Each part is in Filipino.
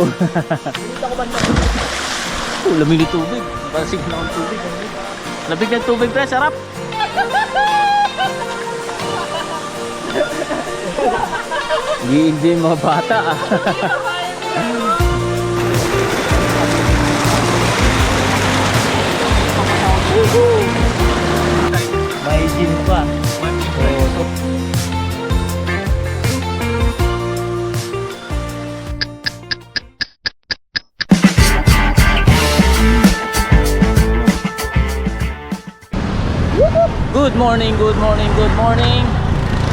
Dito ako banda. Lamig ng tubig. Pasig na ng tubig. Lamig ng tubig, pre. Sarap. Hindi mga bata ah. May gym pa. Good morning, good morning, good morning.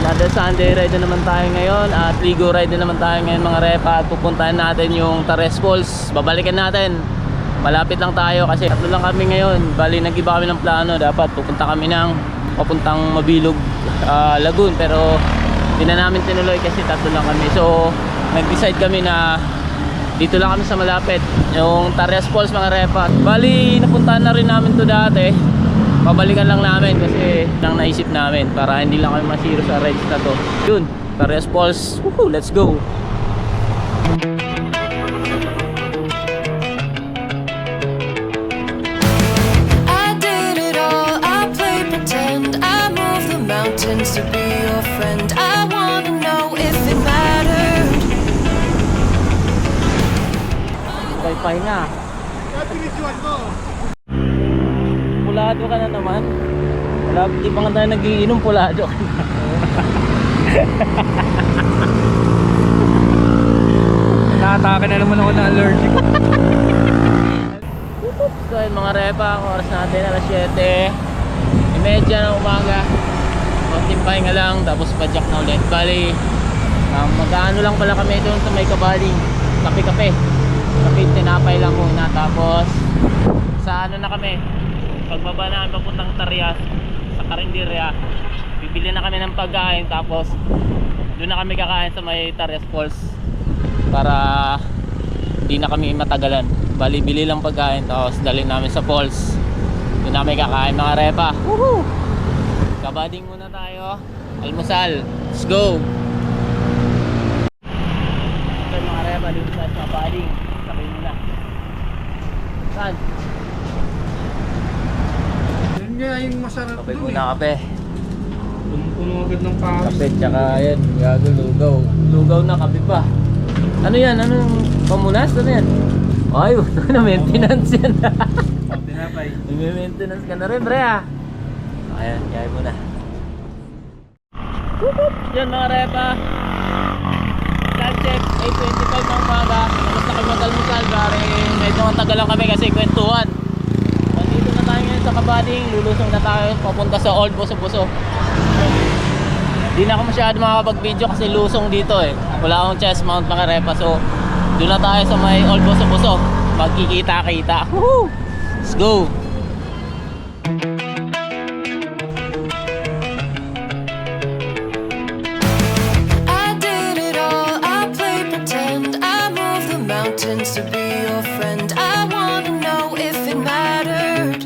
Another Sunday ride na naman tayo ngayon. At ligo ride na naman tayo ngayon mga repa. At pupuntahan natin yung Tares Falls. Babalikan natin. Malapit lang tayo kasi tatlo lang kami ngayon. Bali nag-iba kami ng plano. Dapat pupunta kami ng papuntang Mabilog, Lagoon. Pero hindi na namin tinuloy kasi tatlo lang kami. So nag-decide kami na dito lang kami sa malapit, yung Tares Falls mga repa. Bali napuntahan na rin namin to dati. Babalikan lang namin kasi nang naisip namin para hindi lang kami masiro sa rides na to. Yun, Tares Falls. Woohoo, let's go. I did it all, I played pretend, I moved the mountains to be your friend. I wanna know if it mattered. Pay-pay na. Pulado ka na naman. Wala, di pa nga tayo nagiinom, pulado ka na. Nakatake na naman ako na allergic. So yun mga repa, ang oras natin alas 7:30 ng umaga. Konting pahinga lang, tapos padyak na ulit. Bali, mag-ano lang pala kami doon sa may kabaling. Kape-kape. Kape, tinapay lang muna. Tapos, sa ano na kami, pagbaba namin papuntang Tarias, sa Carinderia, bibili na kami ng pagkain. Tapos, doon na kami kakain sa may Tares Falls para hindi na kami matagalan. Bali, bili lang pagkain tapos dalhin namin sa falls. Doon namin kakain mga repa. Woohoo! Kabading muna tayo. Almusal. Let's go! Ito mga repa, dito sa kabading. Kape muna. Saan? Yun nga yung masarap Kape dun muna, kape. Puno agad ng pawis. Kape tsaka yan, gago, lugaw. Lugaw na, kape pa. Ano yan? Ano yung pamunas? Ano yan? Ay, na maintenance yan. Tinapay. May maintenance ka na rin, bre ah. Ayan, kaya mo na. Yan mga repa. Time check, 8:25 ng umaga. Basta kami mag-almusal, bari medyo matagal lang kami kasi kwentuhan. Nandito na tayo ngayon sa Kabading. Lulusong na tayo papunta sa Old Boso-Boso. Hindi na ako masyado makakapag-video kasi lusong dito eh. Wala akong chest mount mga repa. So doon na tayo sa may Old Boso-Boso. Magkikita-kita. Woohoo! Let's go! I did it all, I played pretend, I moved the mountains to be your friend. I wanna know if it mattered.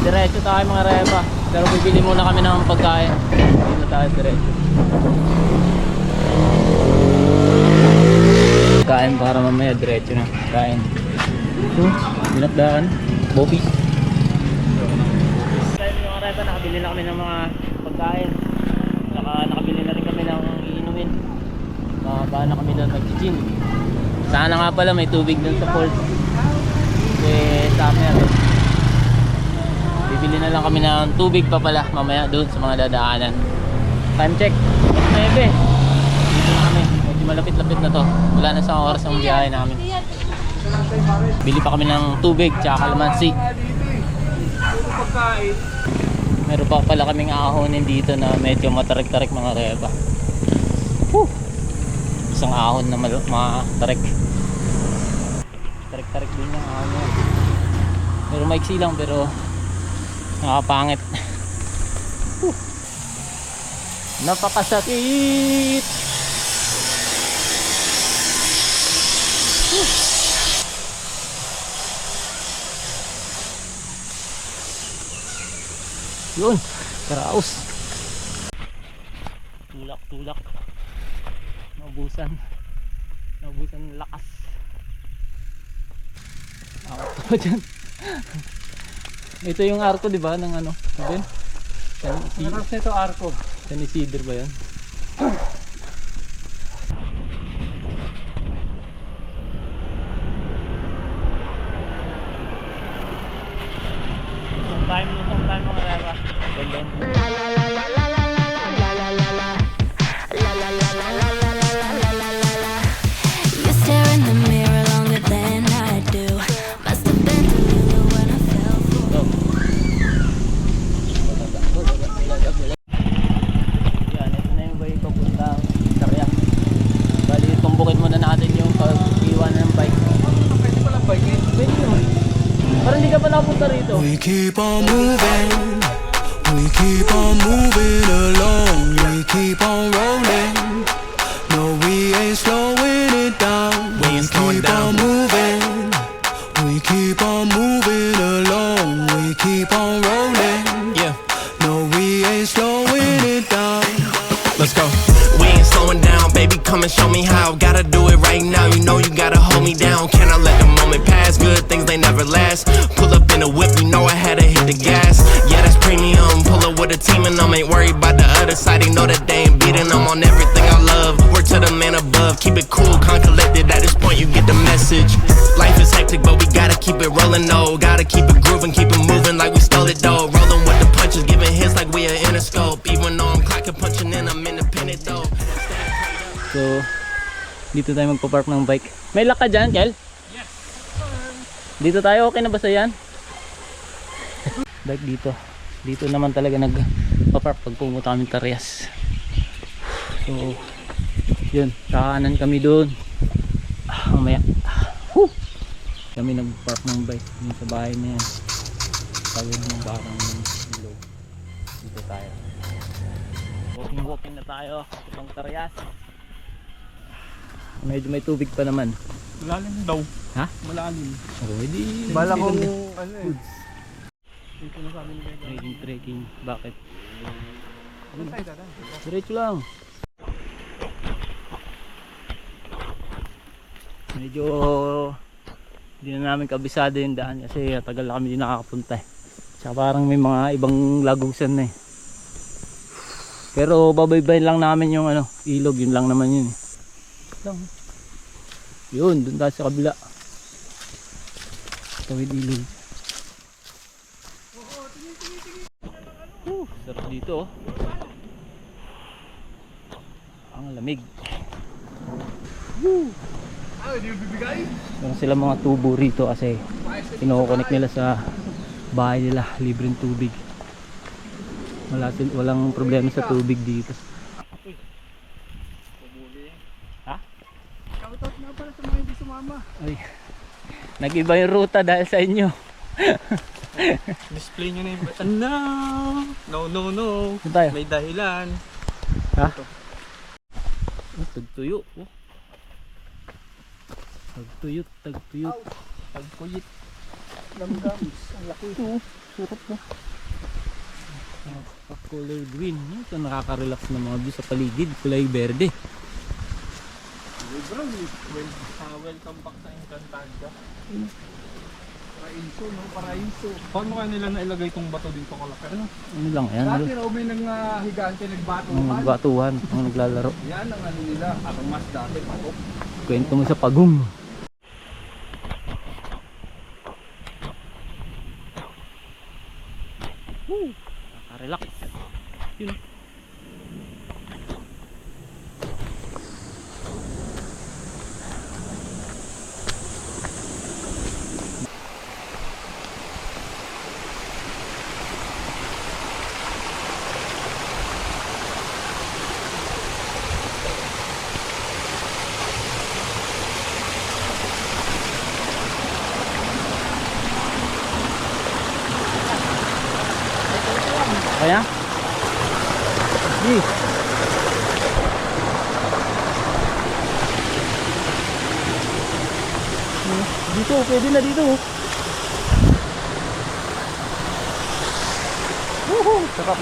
Diretso tayo mga repa. Pero bibili muna kami ng pagkain. Hindi na tayo diretso. Kain para mamaya diretso na. Kain. Ito, binakdaan. Bopis. Tayo mga repa, nakabili na kami ng mga pagkain. Saka nakabili na rin kami ng iinumin. Baka na kami doon mag-gym. Sana nga pala may tubig doon sa falls. Kasi summer eh. Bibili na lang kami ng tubig pa pala mamaya doon sa mga dadaanan. Time check 9. Dito na kami. Medyo malapit-lapit na to. Wala na sa oras ang biyahe namin. Bili pa kami ng tubig tsaka kalamansi. Meron pa pala kaming ahonin dito na medyo matarik-tarik mga repa. Isang ahon na matarik. Tarik-tarik din yung ahon yan. Pero maiksi lang pero nakapangit. Napakasakit. Yun, karaos. Tulak. Naubusan ng lakas. Ako pa dyan. Ito yung arko, di ba? Ng ano? Din? Sarap na ito, Arco. San Isidro ba yan? Nung time mga rara. Ganda. You stare in the mirror longer than I do. Must have been delulu when I fell for. Yan, ito na yung way papuntang Tarlac. Bali, tumbukin muna natin yung pag-iwan ng bike. Pwede pala bike eh. Pwede yun. Parang hindi ka pa napunta rito. We keep on moving, we keep on moving along, we keep on rolling. No, we ain't slowing it down. We keep on moving, we keep on moving along, we keep on rolling. Yeah, no, we ain't slowing it down. Let's go. We ain't slowing down, baby. Come and show me how. Gotta do it right now. You know you gotta hold me down. Can I let the moment pass? Good things they never last. Pull up in a whip, you know I had to hit the gas. Yeah, that's premium. Pull up with a team and them ain't worried about the other side. They know that they ain't beating them on everything I love. Word to the man above. Keep it cool, calm, collected. At this point, you get the message. Life is hectic, but we gotta keep it rolling. No, gotta keep it grooving, keep it moving like we stole it though. Rolling with the punches, giving hits like we are in a scope. Even though I'm clocking, punching in, I'm independent though. So, dito tayo magpa-park ng bike. May lock ka dyan, Kel? Yes. Dito tayo, okay na ba sa yan? Bike dito. Dito naman talaga nagpa-park pag pumunta kami Tarlac. So, yun. Kakanan kami doon. Mamaya. Kami nag-park ng bike dito sa bahay na yan. Tawid ng barang ng ilog. Dito tayo. Walking na tayo. Itong Tarlac. Medyo may tubig pa naman. Malalim daw. Ha? Malalim. Oh, hindi. Bala kong hindi ano eh. Dito na sabi nila. trekking. Bakit? Ano tayo dada? Diretso lang. Medyo hindi na namin kabisado yung daan kasi tagal na kami din nakakapunta eh. Tsaka parang may mga ibang lagusan na eh. Pero babaybay lang namin yung ano, ilog, yun lang naman yun eh. Yun, dun tayo sa kabila. Tawid ilog. Sarap dito oh. Ang lamig. Hindi mo bibigay? Meron sila mga tubo rito kasi kinukonek nila sa bahay nila, libreng tubig. Walang problema sa tubig dito. Ha? Shoutout nga pala sa mga hindi sumama. Ay, nag-iba yung ruta dahil sa inyo. Display nyo na yung batan. No. Saan tayo? May dahilan. Ha? Oh, tagtuyo. Oh. Tagtuyot. Pagpuyit. Lamgams. Ang laki. Ito, surap na. Color green. Ito nakaka-relax na mga view sa paligid. Kulay berde. Bro, welcome back sa Encantadia. Paraiso, no? Paraiso. Paano kaya nila nailagay itong bato dito kalaki? Ano lang yan? Dati raw may nanghigaan kayo nagbatuhan. Mga nagbatuhan, mga naglalaro. Yan ang ano nila. Armas dati, patok. Kwento mo sa pagong. Nakaka-relax. Yun. Kaya? Sige. Dito, pwede na dito. Woohoo! Sarap.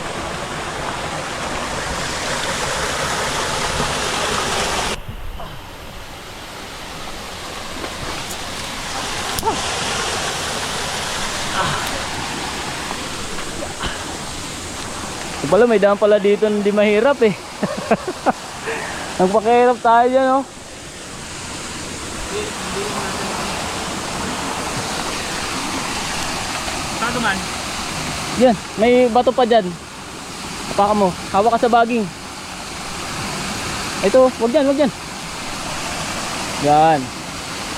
pala, may daan pala dito na hindi mahirap eh. Nagpakahirap tayo dyan, oh. Saan naman? Yan, may bato pa dyan. Hapakan mo, hawak ka sa baging. Ito, wag dyan, wag dyan. Yan.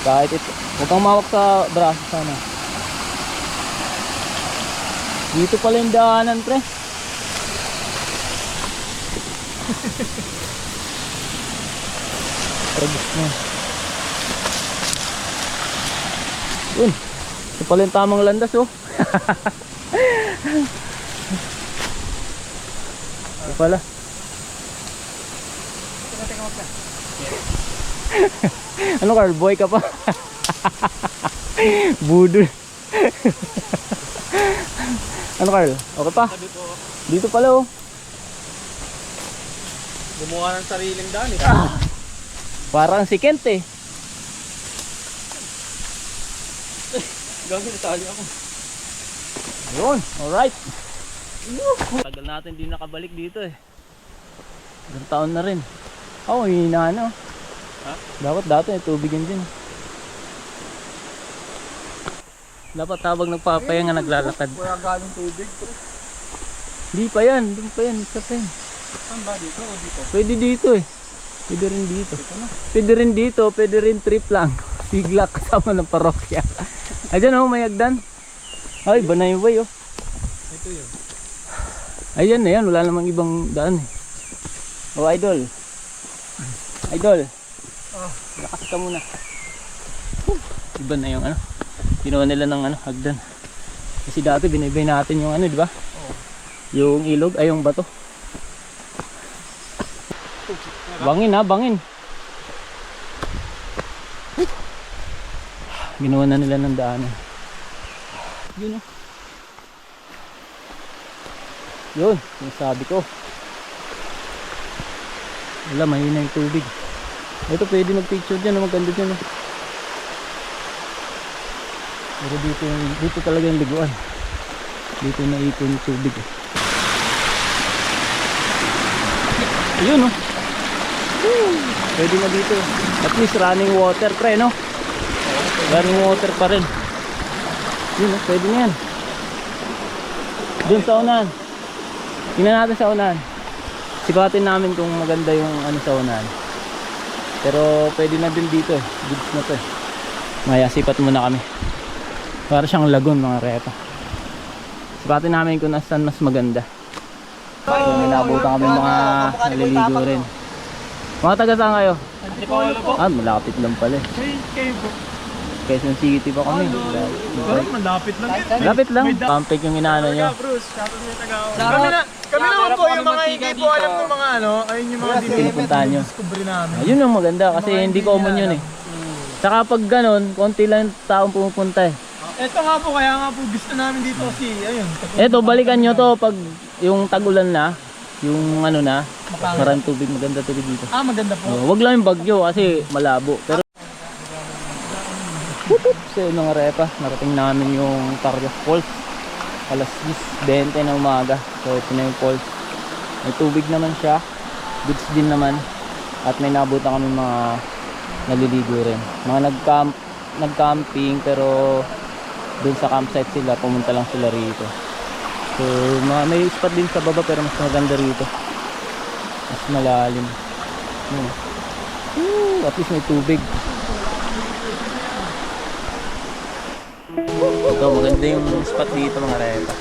Kahit ito, huwag kang mawak sa braso sana. Dito pala yung daanan, pre. Tragis mo. Yun. Ito pala yung tamang landas, oh. Ito pala. Ano, Carl? Boy ka pa? Budol. Ano, Carl? Okay pa? Dito pala, oh. Gumawa ng sariling daan eh. Parang si Kent, eh. Gagawin na tali ako. Yun, alright. Tagal natin di nakabalik dito, eh. Ilang taon na rin. Oh, hinahan, oh. Ha? Dapat dati may tubigan din. Dapat habang nagpapahinga naglalakad. Wala galing tubig. Hindi pa yan, hindi pa yan. Isa pa yan. Saan ba? Dito o dito? Pwede dito, eh. Pwede rin dito. Pwede rin dito, pwede rin trip lang. Bigla kasama ng parokya. Ayan, oh, may hagdan. Ay, iba na yung way, oh. Ito yun. Ayan na yan, wala namang ibang daan, eh. Oh, idol. Idol. Lakas ka muna. Iba na yung ano. Ginawa nila ng ano, hagdan. Kasi dati binibay natin yung ano, di ba? Yung ilog, ay yung bato. Bangin ha, bangin. Ginawa na nila ng daanan. Yun, oh. Yun, yung sabi ko. Wala, mahina yung tubig. Ito pwede mag-picture dyan, maganda dyan, oh. Pero dito talaga yung liguan. Dito naipon yung tubig, eh. Ayun, oh. Pwede na dito. At least running water, pre, no? Running water pa rin. Yun, oh, pwede na yan. Dun sa unahan. Tingnan natin sa unahan. Sikatin namin kung maganda yung ano sa unahan. Pero pwede na din dito, eh. Goods na to, eh. Maya, sipat muna kami. Para siyang lagoon, mga repa. Sipatin namin kung nasan mas maganda. May nabutan kami mga naliligo rin. Mga taga saan kayo? Ah, malapit lang pala, eh. Kayo po. Quezon City pa kami. Malapit lang yun. Malapit lang. Pampik yung inaano nyo. Bruce, shoutout niya taga. Kami naman po yung mga hindi po alam ng mga ano. Ayun yung mga Pinupuntahan nyo. discovery namin. Ayun yung maganda kasi hindi common yun, eh. Saka pag ganun, konti lang taong pumupunta, eh. Ito nga po, kaya nga po gusto namin dito kasi, ayun. Eto, balikan nyo to pag yung tag-ulan na, yung ano na, maraming tubig, maganda tubig dito. Ah, maganda po. Wag lang yung bagyo kasi malabo. Pero so mga repa, narating namin yung Targa Falls. Alas 10:20 ng umaga. So ito na yung falls. May tubig naman siya. Goods din naman. At may nabutan kami mga naliligo rin. Mga nag-camping pero dun sa campsite sila, pumunta lang sila rito. So may spot din sa baba pero mas maganda rito. Mas malalim. At least may tubig. Ito maganda yung spot dito, mga repa.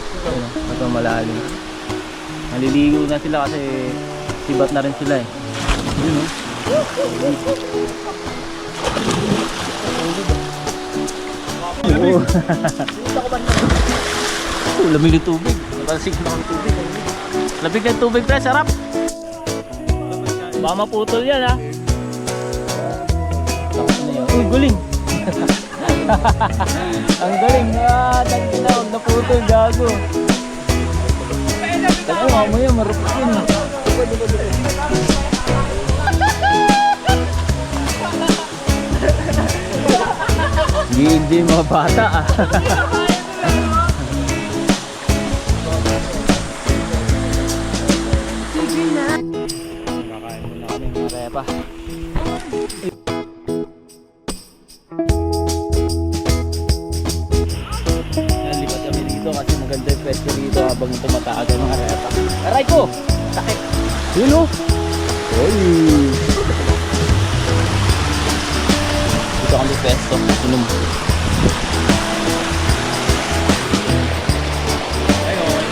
Ito malalim. Naliligo na sila kasi sibat na rin sila, eh. Yun, oh. Lamig ng tubig. Nakalsig na ng tubig. Lamig ng tubig, pre. Sarap. Baka maputol yan, ha. Uy, guling. Ang galing. Tangina, huwag naputol. Gago. Ako, mamaya marupok yun. Hindi mga bata, ah. Arepa. Nalipat kami dito kasi maganda yung pwesto dito habang tumataas ang mga arepa. Aray ko! Sakit! Yun o! Uy! Dito kami pwesto. Inom.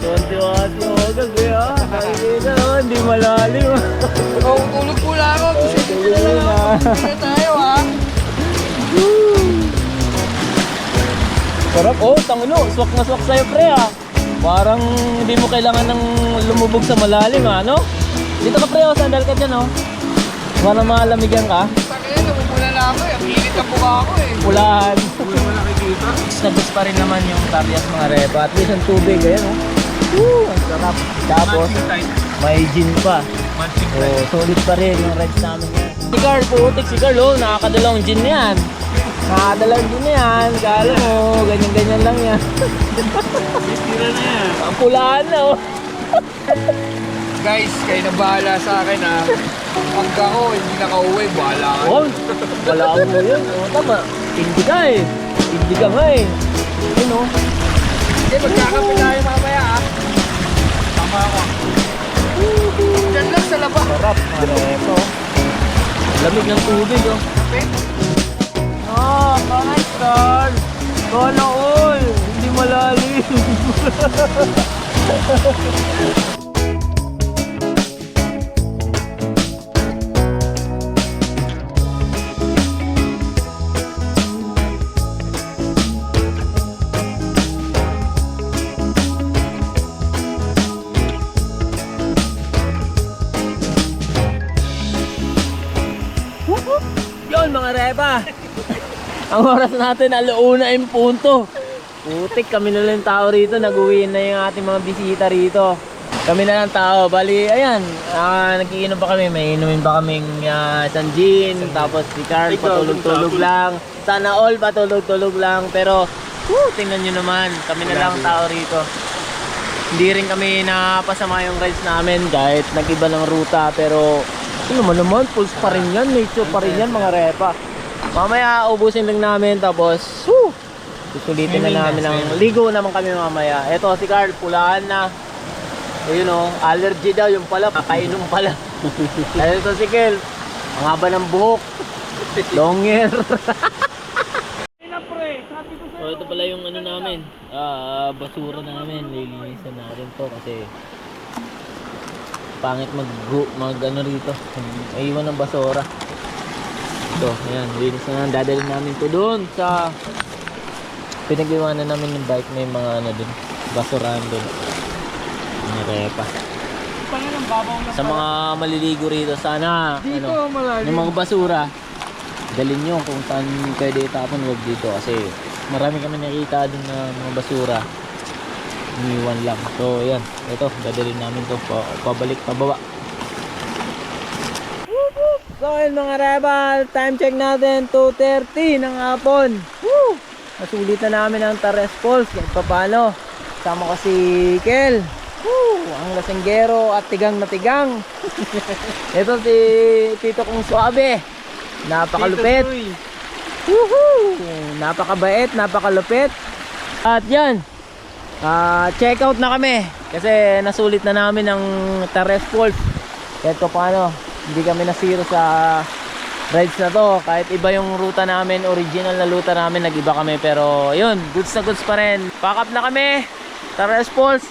Tunti-tunti ako kasi ah. Nakikita naman, hindi malalim ah. Tulog po lang ako. Gising na lang ako. Gising na tayo ha. Sarap oh, tangino, swak na swak sa'yo pre ah. Parang hindi mo kailangan ng lumubog sa malalim ah, no? Dito ka pre oh, sandal ka dyan oh. Parang malamigyan ka. Sakit, namumula na ako eh. Ang init ang buka ako eh. Pulahan. Wala mo nakikita. Nabis pa rin naman yung Tarias mga repa. At least ang tubig, ayan oh. Woo, ang sarap. Tapos, may gin pa. Oh, solid pa rin yung rides namin yan. Si Carl, putik si Carl oh, nakakadalawang gin yan. Nakakadalawang gin yan. Kala mo, ganyan-ganyan lang yan. Tira na yan. Ang pulahan na oh. Guys, kayo na bahala sa akin ha. Pag ako, hindi nakauwi, bahala ka. Oh, wala mo yun. Oh, tama. Hindi ka eh. Hindi ka nga eh. Yun oh. Hindi, magkakape tayo mamaya ha. Tama ako. Diyan lang sa labas. Sarap. Ano ito? Lamig ng tubig oh. Ah, nice Carl. Sana all. Hindi malalim. Yun mga repa. Ang oras natin alauna yung punto. Putik, kami na lang tao rito. Nag-uwi na yung ating mga bisita rito. Kami na lang tao. Bali, ayan. Nagkiinom pa kami. May inumin pa kaming isang gin. Tapos si Carl patulog-tulog lang. Sana all patulog-tulog lang. Pero, tingnan nyo naman. Kami na lang tao rito. Hindi rin kami napasama yung rides namin. Kahit nag-iba ng ruta. Pero, naman, pulse pa rin yan. Nature pa rin yan mga repa. Mamaya ubusin lang namin tapos susulitin na namin ang ligo naman kami mamaya. Eto si Carl, pulahan na. Ayun o, allergy daw yung pala, papainom pala. Ayun to si Kel, ang haba ng buhok. Long hair. So ito pala yung ano namin, basura namin. Lilinisan natin to kasi pangit mag ano rito, iwan ng basura. So, ayan, linis na lang. Dadalhin namin to doon sa pinag-iwanan namin yung bike. May mga ano doon, basurahan doon. May repa. Sa mga maliligo rito, sana Dito, ano, malalim. yung mga basura dalhin nyo kung saan pwede itapon, wag dito kasi marami kami nakita doon na mga basura iniwan lang. So, ayan, ito, dadalhin namin to pabalik, pababa. So yun mga rebel, time check natin 2:30 ng hapon. Woo! Nasulit na namin ang Tarias Falls kahit papano. Sama ko si Kel. Woo! Ang lasenggero at tigang na tigang. Ito si Tito kong Suabe. Napakalupit. Woohoo! Napakabait, napakalupit. At yan, check out na kami kasi nasulit na namin ang Tarias Falls kahit papano. Hindi kami nasiro sa rides na to. Kahit iba yung ruta namin, original na ruta namin, nag-iba kami. Pero yun, goods na goods pa rin. Pack up na kami. Tarias Falls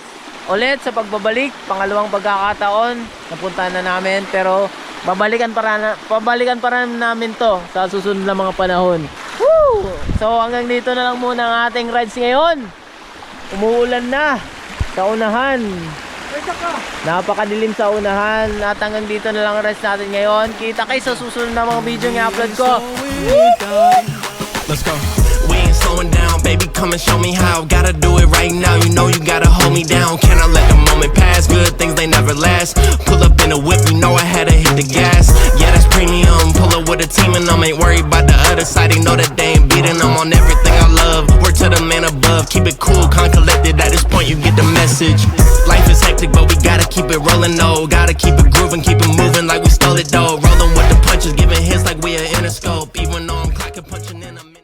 ulit sa pagbabalik. Pangalawang pagkakataon. Napuntahan na namin. Pero pabalikan pa rin namin to sa susunod na mga panahon. Woo! So hanggang dito na lang muna ang ating rides ngayon. Umuulan na sa unahan. Napakadilim sa unahan. At hanggang dito na lang ang rest natin ngayon. Kita kayo sa susunod na mga video ng i-upload ko. Let's go. We ain't slowing down, baby, come and show me how. Gotta do it right now, you know you gotta hold me down. Cannot let the moment pass, good things they never last. Pull up in a whip, you know I had to hit the gas. Yeah, that's premium, pull up with a team and ain't worried about the other side. They know that they ain't beating, I'm on everything I love. Work to the man above, keep it cool, calm, collected. At this point you get the message. Life is hectic, but we gotta keep it rolling, though. Gotta keep it grooving, keep it moving like we stole it, though.